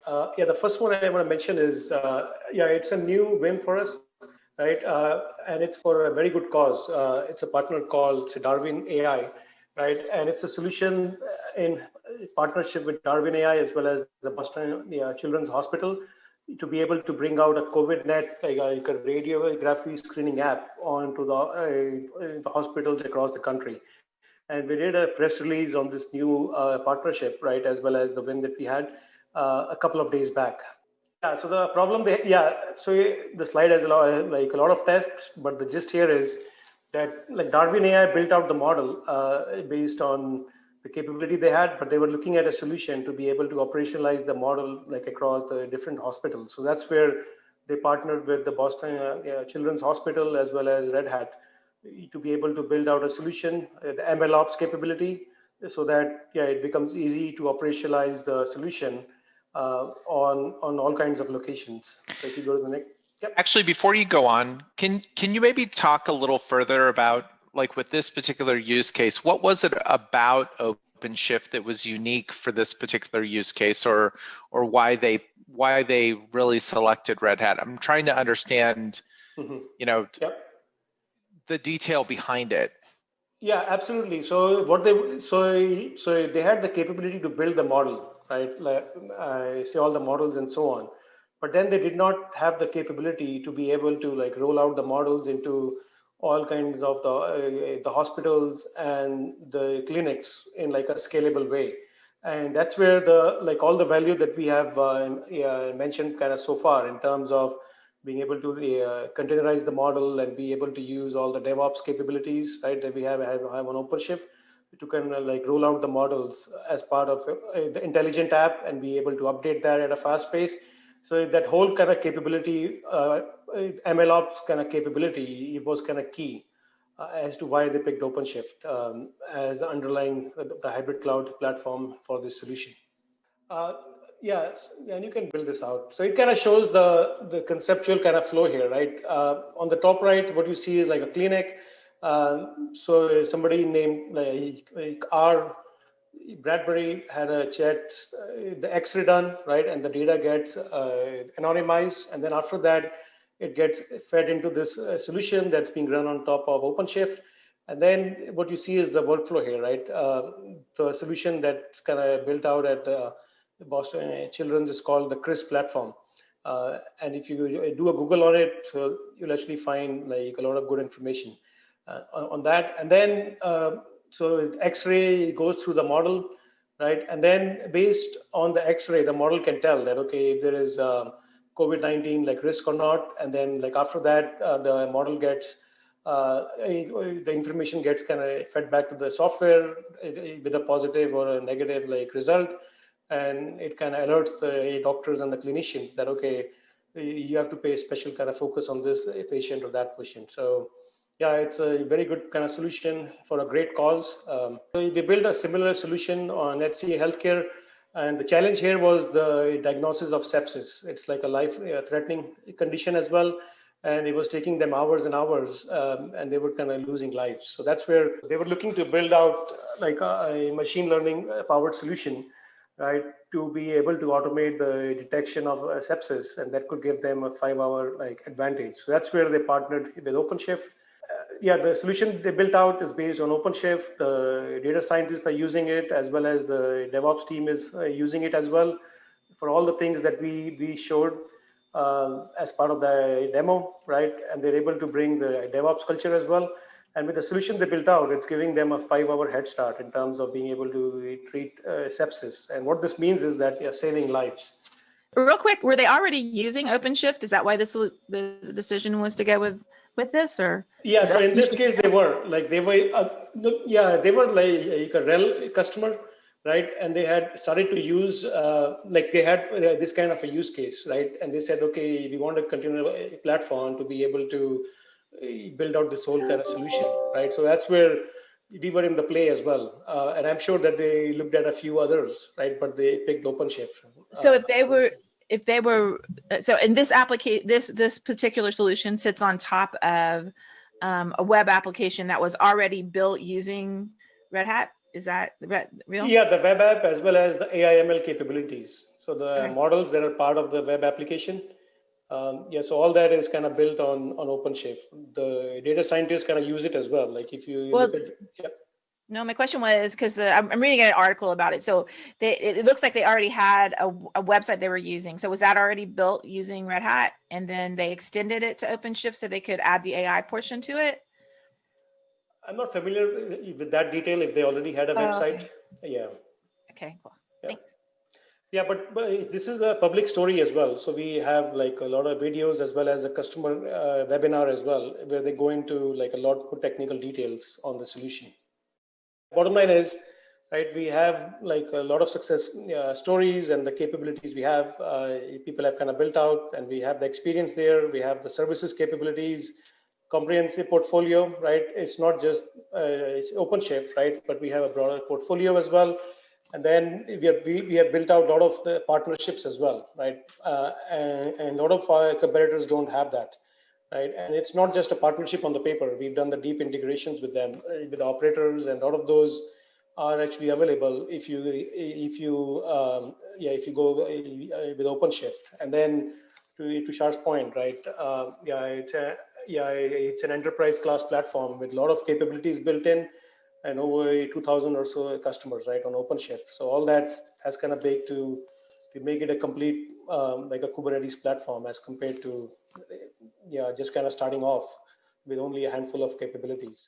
Yeah, the first one I want to mention is, yeah, it's a new win for us, right? And it's for a very good cause. It's a partner called Darwin AI, right? And it's a solution in partnership with Darwin AI as well as the Boston Children's Hospital to be able to bring out a COVID net, like a radiography screening app onto the hospitals across the country. And we did a press release on this new partnership, right, as well as the win that we had a couple of days back. Yeah, so the problem, so the slide has like a lot of tests, but the gist here is that like Darwin AI built out the model based on the capability they had, but they were looking at a solution to be able to operationalize the model like across the different hospitals. So that's where they partnered with the Boston Children's Hospital as well as Red Hat to be able to build out a solution, the MLOps capability, so that it becomes easy to operationalize the solution on all kinds of locations. So if you go to the next, yep. Actually, before you go on, can you maybe talk a little further about, like with this particular use case, what was it about OpenShift that was unique for this particular use case, or why they really selected Red Hat? I'm trying to understand, Yep. the detail behind it. Yeah, absolutely. So what they had the capability to build the model, right? Like I say all the models and so on, but then they did not have the capability to be able to like roll out the models into all kinds of the hospitals and the clinics in like a scalable way. And that's where the like all the value that we have mentioned kind of so far in terms of being able to containerize the model and be able to use all the DevOps capabilities, right, that we have on OpenShift to kind of like roll out the models as part of the intelligent app and be able to update that at a fast pace. So that whole kind of capability, MLOps kind of capability, it was kind of key as to why they picked OpenShift as the underlying the hybrid cloud platform for this solution. Yeah, and you can build this out. So it kind of shows the conceptual kind of flow here, right? On the top right, what you see is like a clinic. So somebody named like R. Bradbury had a chat, the X-ray done, right? And the data gets anonymized. And then after that, it gets fed into this solution that's being run on top of OpenShift. And then what you see is the workflow here, right? The solution that's kind of built out at the Boston Children's is called the CRISP platform. And if you do a Google on it, so you'll actually find like a lot of good information on that. And then, so X-ray goes through the model, right? And then based on the X-ray, the model can tell that, okay, if there is COVID-19 like risk or not. And then like after that, the model gets, the information gets kind of fed back to the software with a positive or a negative like result. And it kind of alerts the doctors and the clinicians that, okay, you have to pay special kind of focus on this patient or that patient. So yeah, it's a very good kind of solution for a great cause. So we built a similar solution on HCA Healthcare. And the challenge here was the diagnosis of sepsis. It's like a life-threatening condition as well. And it was taking them hours and hours, and they were kind of losing lives. So that's where they were looking to build out like a machine learning powered solution, right, to be able to automate the detection of sepsis, and that could give them a 5-hour like advantage. So that's where they partnered with OpenShift. Yeah, the solution they built out is based on OpenShift. The data scientists are using it, as well as the DevOps team is using it as well for all the things that we showed as part of the demo, right? And they're able to bring the DevOps culture as well. And with the solution they built out, it's giving them a 5-hour head start in terms of being able to treat sepsis. And what this means is that you're saving lives. Real quick, were they already using OpenShift? Is that why the decision was to go with this, or? Yeah, so in this case, they were like they were like a RHEL customer, right? And they had started to use like they had this kind of a use case, right? And they said, okay, we want a continuous platform to be able to build out this whole kind of solution, right? So that's where we were in the play as well, and I'm sure that they looked at a few others, right? But they picked OpenShift. So if they were, so in this application, this particular solution sits on top of a web application that was already built using Red Hat. Is that real? Yeah, the web app as well as the AI/ML capabilities. So the Okay. models that are part of the web application, yeah, so all that is kind of built on OpenShift. The data scientists kind of use it as well. Like if you Well, look at, yeah, no, my question was because I'm reading an article about it. So it looks like they already had a website they were using. So was that already built using Red Hat, and then they extended it to OpenShift so they could add the AI portion to it? I'm not familiar with that detail. If they already had a website, Okay. yeah, Okay, cool. yeah. Thanks. Yeah, but this is a public story as well. So we have like a lot of videos as well as a customer webinar as well, where they go into like a lot more technical details on the solution. Bottom line is, right, we have like a lot of success stories and the capabilities we have, people have kind of built out, and we have the experience there. We have the services capabilities, comprehensive portfolio, right? It's not just it's OpenShift, right? But we have a broader portfolio as well. And then we have built out a lot of the partnerships as well, right? And a lot of our competitors don't have that, right? And it's not just a partnership on the paper. We've done the deep integrations with them, with operators, and a lot of those are actually available if you go with OpenShift. And then to Shar's point, right? It's an enterprise class platform with a lot of capabilities built in, and over 2,000 or so customers, right, on OpenShift. So all that has kind of baked to make it a complete like a Kubernetes platform as compared to just kind of starting off with only a handful of capabilities.